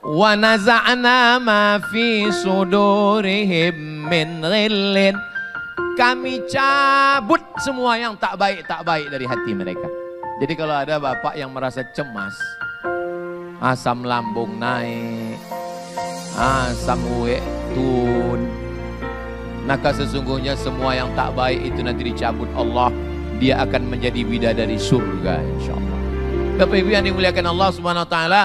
wa naza'na ma fi sudurihim min ghillin. Kami cabut semua yang tak baik dari hati mereka. Jadi kalau ada bapak yang merasa cemas, asam lambung naik, asam uwe turun, maka sesungguhnya semua yang tak baik itu nanti dicabut Allah. Dia akan menjadi bidadari surga insyaallah. Bapak Ibu yang dimuliakan Allah Subhanahu wa taala,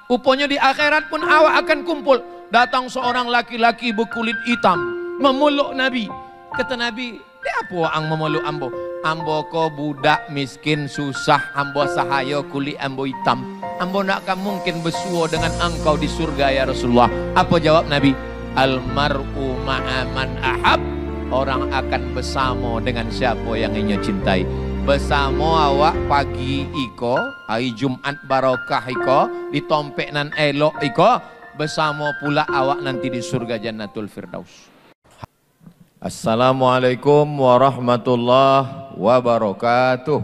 rupanya di akhirat pun awak akan kumpul. Datang seorang laki-laki berkulit hitam memeluk Nabi. Kata Nabi, "Dia apa ang memeluk ambo? Ambo ko budak miskin susah, ambo sahaya kulit ambo hitam. Ambo nak akan mungkin bersua dengan engkau di surga ya Rasulullah." Apa jawab Nabi? "Al-mar'u ma'aman ahab." Orang akan bersama dengan siapa yang ia cintai. Bersama awak pagi iko, hari Jumat barokah iko, di tompek nan elok iko, bersama pula awak nanti di surga Jannatul Firdaus. Assalamualaikum warahmatullahi wabarakatuh.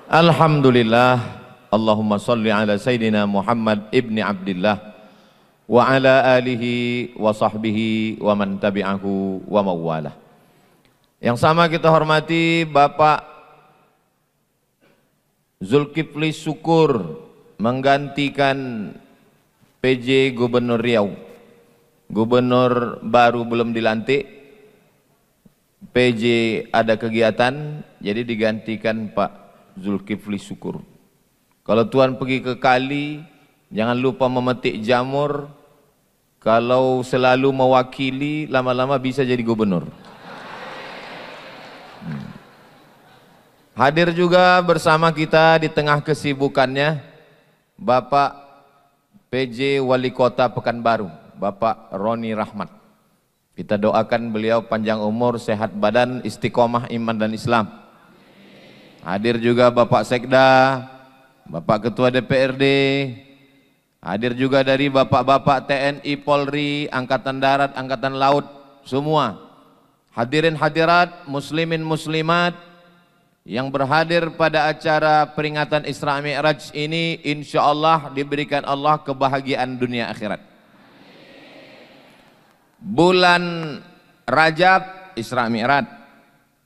Alhamdulillah, Allahumma salli ala Sayyidina Muhammad ibni Abdillah wa ala alihi wa sahbihi wa man tabi'ahu wa mawalah. Yang sama kita hormati Bapak Zulkifli Syukur menggantikan PJ Gubernur Riau. Gubernur baru belum dilantik, PJ ada kegiatan, jadi digantikan Pak Zulkifli Syukur. Kalau Tuan pergi ke kali, jangan lupa memetik jamur. Kalau selalu mewakili, lama-lama bisa jadi gubernur. Hadir juga bersama kita di tengah kesibukannya Bapak PJ Wali Kota Pekanbaru, Bapak Roni Rahmat. Kita doakan beliau panjang umur, sehat badan, istiqomah iman dan Islam. Hadir juga Bapak Sekda, Bapak Ketua DPRD, hadir juga dari bapak-bapak TNI, Polri, Angkatan Darat, Angkatan Laut, semua. Hadirin hadirat, muslimin muslimat yang berhadir pada acara peringatan Isra Mi'raj ini, insya Allah diberikan Allah kebahagiaan dunia akhirat. Bulan Rajab Isra Mi'raj,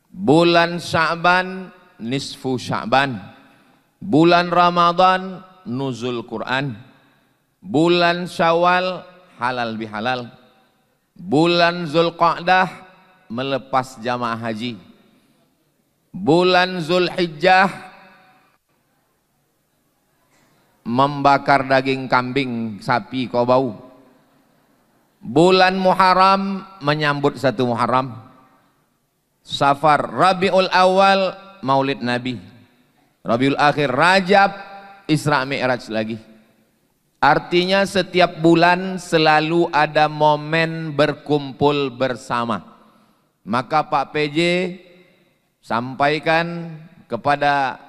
bulan Sya'ban nisfu Sya'ban, bulan Ramadan nuzul Quran, bulan Syawal halal bihalal, bulan Zulqa'dah melepas jamaah haji, bulan Zulhijjah membakar daging kambing, sapi, kau bau, bulan Muharram menyambut 1 Muharram, Safar, Rabiul Awal Maulid Nabi, Rabiul Akhir, Rajab Isra Mi'raj lagi. Artinya setiap bulan selalu ada momen berkumpul bersama. Maka Pak PJ sampaikan kepada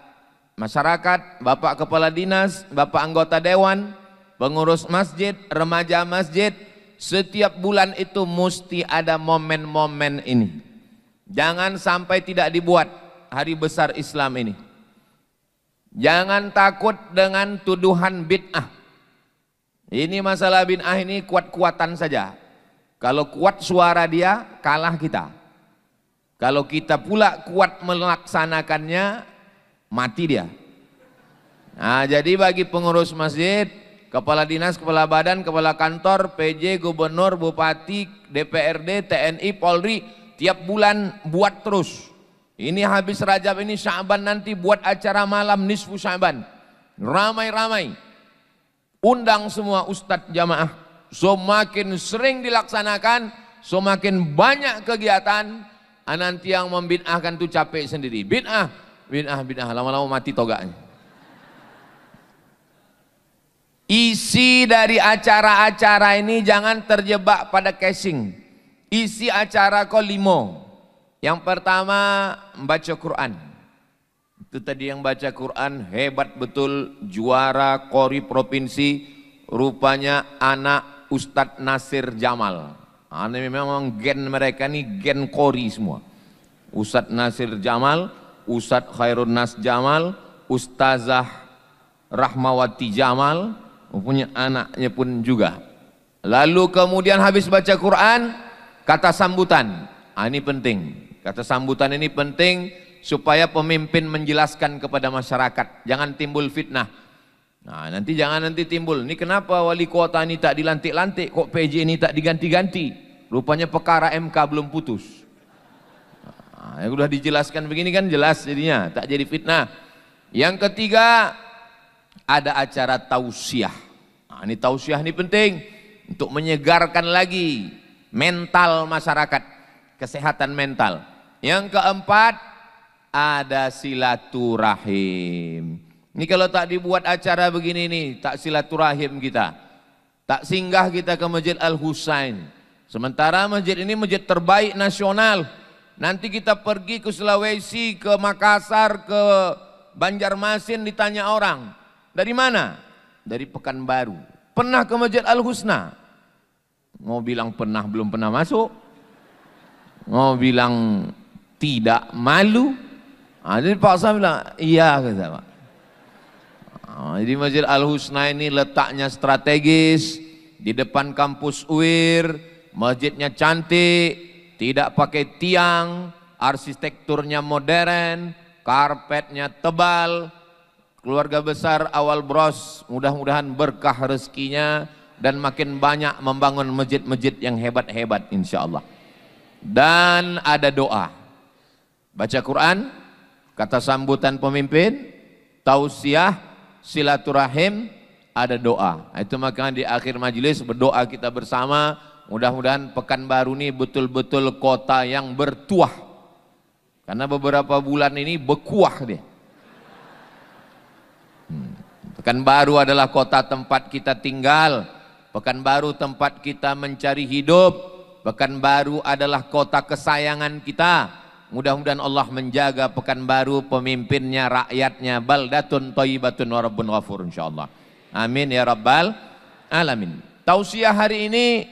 masyarakat, Bapak Kepala Dinas, Bapak Anggota Dewan, pengurus masjid, remaja masjid, setiap bulan itu mesti ada momen-momen ini. Jangan sampai tidak dibuat hari besar Islam ini. Jangan takut dengan tuduhan bid'ah. Ini masalah bid'ah ini kuat-kuatan saja. Kalau kuat suara dia, kalah kita. Kalau kita pula kuat melaksanakannya, mati dia. Nah, jadi bagi pengurus masjid, kepala dinas, kepala badan, kepala kantor, PJ, gubernur, bupati, DPRD, TNI, Polri, tiap bulan buat terus. Ini habis Rajab, ini Sya'ban, nanti buat acara malam nisfu Sya'ban. Ramai-ramai. Undang semua ustadz jamaah. Semakin sering dilaksanakan, semakin banyak kegiatan. Nanti yang membid'ahkan itu capek sendiri. Bid'ah, lama-lama mati togaknya. Isi dari acara-acara ini jangan terjebak pada casing. Isi acara kau 5. Yang pertama membaca Quran. Itu tadi yang baca Quran hebat betul, juara Qori provinsi, rupanya anak Ustadz Nasir Jamal. Ini memang gen mereka nih gen Qori semua. Ustadz Nasir Jamal, Ustadz Khairun Nas Jamal, Ustazah Rahmawati Jamal, mempunyai anaknya pun juga. Lalu kemudian habis baca Quran, kata sambutan. Ini penting. Kata sambutan ini penting supaya pemimpin menjelaskan kepada masyarakat. Jangan timbul fitnah. Nanti timbul. Ini kenapa wali kota ini tak dilantik-lantik, kok PJ ini tak diganti-ganti? Rupanya perkara MK belum putus. Yang sudah dijelaskan begini kan jelas jadinya, tak jadi fitnah. Yang ketiga, ada acara tausiah. Ini tausiah ini penting untuk menyegarkan lagi mental masyarakat, kesehatan mental. Yang keempat, ada silaturahim. Ini kalau tak dibuat acara begini nih, tak silaturahim kita, tak singgah kita ke Masjid Al-Husain. Sementara masjid ini masjid terbaik nasional. Nanti kita pergi ke Sulawesi, ke Makassar, ke Banjarmasin, ditanya orang, dari mana? Dari Pekanbaru. Pernah ke Masjid Al-Husna? Mau bilang pernah, belum pernah masuk. Mau bilang tidak, malu. Jadi Pak Sam bilang, iya kata Pak. Jadi Masjid Al-Husna ini letaknya strategis, di depan kampus UIR, masjidnya cantik, tidak pakai tiang, arsitekturnya modern, karpetnya tebal. Keluarga besar awal bros, mudah-mudahan berkah rezekinya dan makin banyak membangun masjid-masjid yang hebat-hebat insya Allah. Dan ada doa, baca Quran, kata sambutan pemimpin, tausiah, silaturahim, ada doa. Itu makanya di akhir majelis berdoa kita bersama, mudah-mudahan Pekanbaru ini betul-betul kota yang bertuah. Karena beberapa bulan ini berkuah dia. Pekanbaru adalah kota tempat kita tinggal, Pekanbaru tempat kita mencari hidup, Pekanbaru adalah kota kesayangan kita. Mudah-mudahan Allah menjaga Pekanbaru, pemimpinnya, rakyatnya, baldatun thayyibatun wa rabbun ghafur insyaallah. Amin ya rabbal alamin. Tausiah hari ini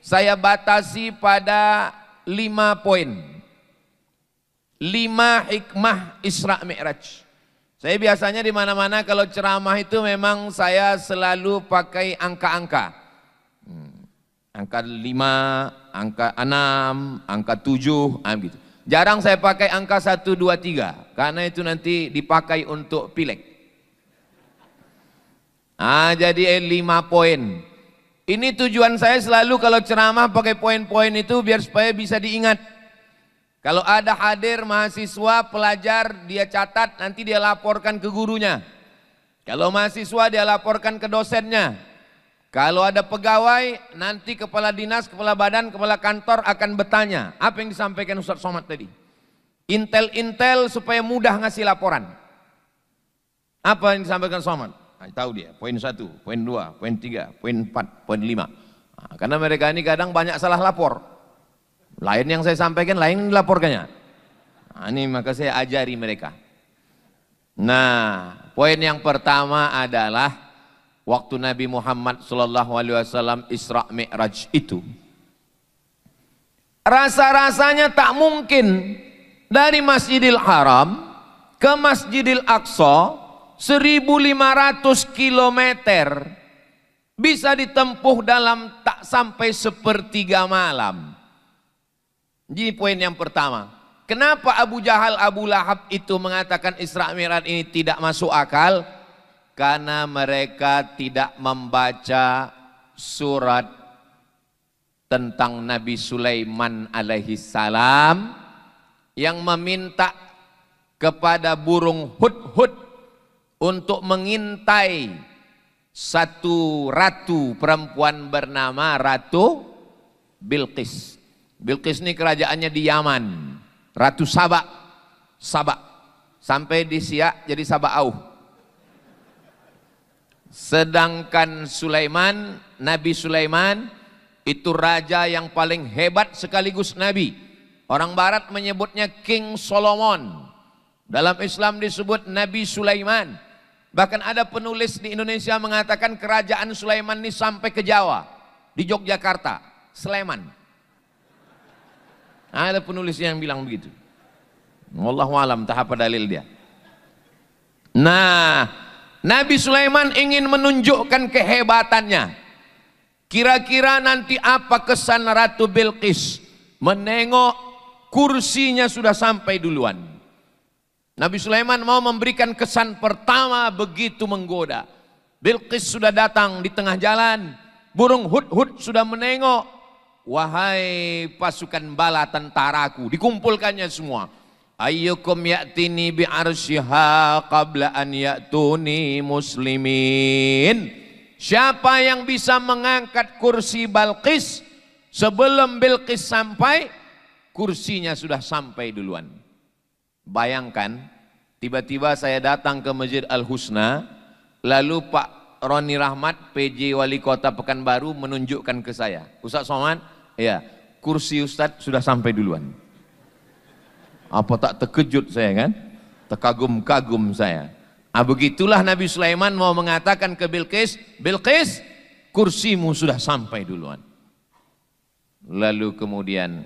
saya batasi pada 5 poin. 5 hikmah Isra Mi'raj. Saya biasanya di mana-mana kalau ceramah itu memang saya selalu pakai angka-angka. Angka 5, angka 6, angka 7, gitu. Jarang saya pakai angka 1, 2, 3 karena itu nanti dipakai untuk pileg. Jadi 5 poin. Ini tujuan saya selalu kalau ceramah pakai poin-poin itu biar supaya bisa diingat. Kalau ada hadir mahasiswa, pelajar, dia catat, nanti dia laporkan ke gurunya. Kalau mahasiswa dia laporkan ke dosennya. Kalau ada pegawai, nanti kepala dinas, kepala badan, kepala kantor akan bertanya, apa yang disampaikan Ustaz Somad tadi? Intel-intel supaya mudah ngasih laporan. Apa yang disampaikan Somad? Tahu dia, poin 1, poin 2, poin 3, poin 4, poin 5. Karena mereka ini kadang banyak salah lapor. Lain yang saya sampaikan, lain yang dilaporkannya. Ini maka saya ajari mereka. Nah, poin yang pertama adalah waktu Nabi Muhammad SAW Isra Mi'raj itu, rasa-rasanya tak mungkin dari Masjidil Haram ke Masjidil Aqsa 1.500 kilometer bisa ditempuh dalam tak sampai sepertiga malam. Jadi poin yang pertama, kenapa Abu Jahal, Abu Lahab itu mengatakan Isra Mi'raj ini tidak masuk akal? Karena mereka tidak membaca surat tentang Nabi Sulaiman alaihi salam yang meminta kepada burung hudhud untuk mengintai satu ratu perempuan bernama Ratu Bilqis. Bilqis ini kerajaannya di Yaman, Ratu Saba, sampai di Siak jadi Saba'auh. Sedangkan Sulaiman, Nabi Sulaiman itu raja yang paling hebat sekaligus Nabi. Orang Barat menyebutnya King Solomon. Dalam Islam disebut Nabi Sulaiman. Bahkan ada penulis di Indonesia mengatakan kerajaan Sulaiman ini sampai ke Jawa, di Yogyakarta, Sleman. Ada penulis yang bilang begitu. Wallahu alam, tak apa dalil dia. Nah, Nabi Sulaiman ingin menunjukkan kehebatannya. Kira-kira nanti apa kesan Ratu Bilqis menengok kursinya sudah sampai duluan. Nabi Sulaiman mau memberikan kesan pertama begitu menggoda. Bilqis sudah datang di tengah jalan, burung hudhud sudah menengok. Wahai pasukan bala tentaraku, dikumpulkannya semua. Ayyukum ya'tini bi'arsyiha qabla an ya'tuni muslimin. Siapa yang bisa mengangkat kursi Balqis sebelum Bilqis sampai, kursinya sudah sampai duluan. Bayangkan, tiba-tiba saya datang ke Masjid Al-Husna, lalu Pak Roni Rahmat, PJ Wali Kota Pekanbaru menunjukkan ke saya, Ustaz Somad, ya, kursi Ustaz sudah sampai duluan. Apa tak terkejut saya kan? Terkagum-kagum saya. Begitulah Nabi Sulaiman mau mengatakan ke Bilqis, Bilqis, kursimu sudah sampai duluan. Lalu kemudian,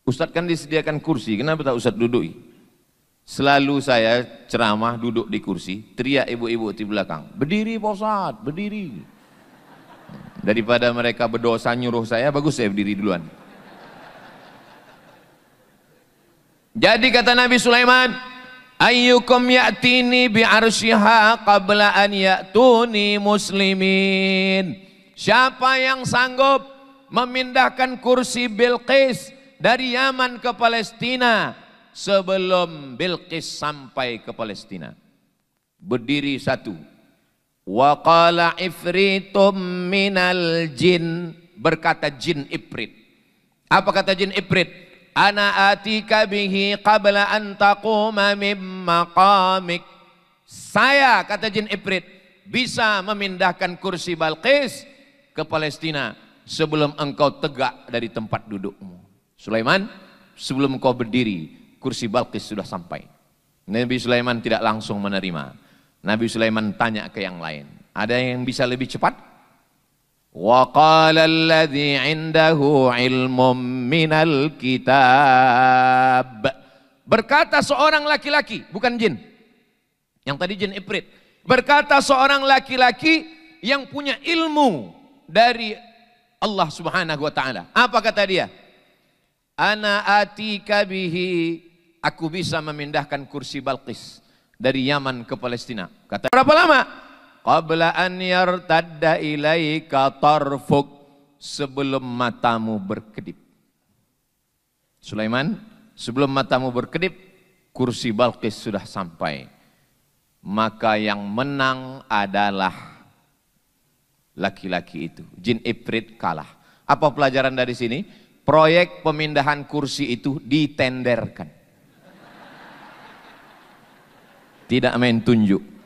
Ustaz kan disediakan kursi, kenapa tak Ustaz duduk? Selalu saya ceramah duduk di kursi, teriak ibu-ibu di belakang, berdiri Pak Ustaz, berdiri. Daripada mereka berdosa nyuruh saya, bagus saya berdiri duluan. Jadi kata Nabi Sulaiman, ayyukum ya'tini bi'arsyiha qabla an ya'tuni muslimin. Siapa yang sanggup memindahkan kursi Bilqis dari Yaman ke Palestina sebelum Bilqis sampai ke Palestina? Berdiri satu. Wa qala ifritum minal jin, berkata jin ifrit. Apa kata jin ifrit? Ana atika bihi qabla an taquma mim maqamik. Saya, kata jin ifrit, bisa memindahkan kursi Balqis ke Palestina sebelum engkau tegak dari tempat dudukmu. Sulaiman, sebelum engkau berdiri, kursi Balqis sudah sampai. Nabi Sulaiman tidak langsung menerima. Nabi Sulaiman tanya ke yang lain, ada yang bisa lebih cepat? Wa qala alladhi indahu ilmum minal kitab. Berkata seorang laki-laki, bukan jin. Yang tadi jin ifrit. Berkata seorang laki-laki yang punya ilmu dari Allah Subhanahu wa taala. Apa kata dia? Ana atika bihi, aku bisa memindahkan kursi Balqis dari Yaman ke Palestina. Kata berapa lama? Qabla an yartadda ilaika tarfuk, sebelum matamu berkedip. Sulaiman, sebelum matamu berkedip, kursi Balqis sudah sampai. Maka yang menang adalah laki-laki itu. Jin ifrit kalah. Apa pelajaran dari sini? Proyek pemindahan kursi itu ditenderkan. Tidak main tunjuk.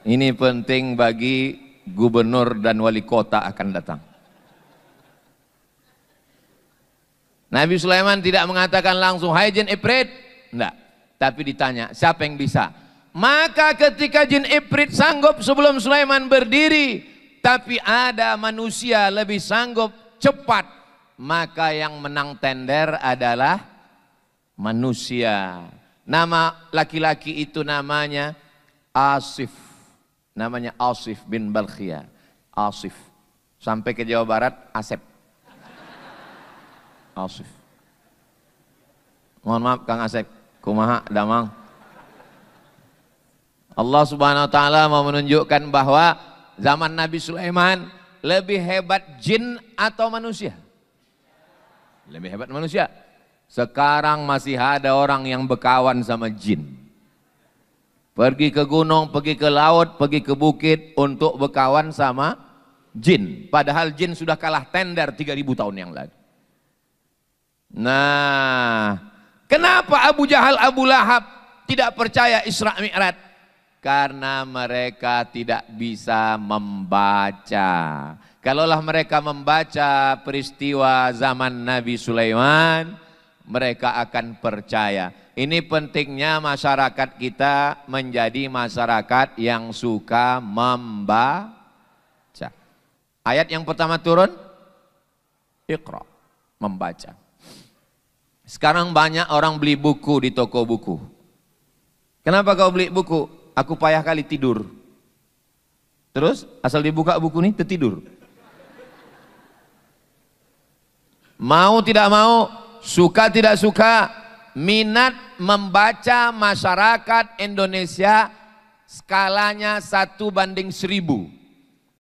Ini penting bagi gubernur dan wali kota akan datang. Nabi Sulaiman tidak mengatakan langsung, hai jin ifrit. Enggak. Tapi ditanya, siapa yang bisa? Maka ketika jin ifrit sanggup sebelum Sulaiman berdiri, tapi ada manusia lebih sanggup cepat, maka yang menang tender adalah manusia. Nama laki-laki itu namanya Asif. Namanya Asif bin Balkhiyah. Asif. Sampai ke Jawa Barat, Asep. Asif. Mohon maaf Kang Asep. Kumaha, damang. Allah Subhanahu wa taala mau menunjukkan bahwa zaman Nabi Sulaiman lebih hebat jin atau manusia? Lebih hebat manusia. Sekarang masih ada orang yang berkawan sama jin. Pergi ke gunung, pergi ke laut, pergi ke bukit untuk berkawan sama jin. Padahal jin sudah kalah tender 3000 tahun yang lalu. Nah, kenapa Abu Jahal, Abu Lahab tidak percaya Isra Mi'raj? Karena mereka tidak bisa membaca. Kalaulah mereka membaca peristiwa zaman Nabi Sulaiman, mereka akan percaya. Ini pentingnya masyarakat kita menjadi masyarakat yang suka membaca. Ayat yang pertama turun, Iqra, membaca. Sekarang banyak orang beli buku di toko buku. Kenapa kau beli buku? Aku payah kali tidur. Terus asal dibuka buku ini tertidur. Mau tidak mau, suka tidak suka, minat membaca masyarakat Indonesia skalanya 1:1000.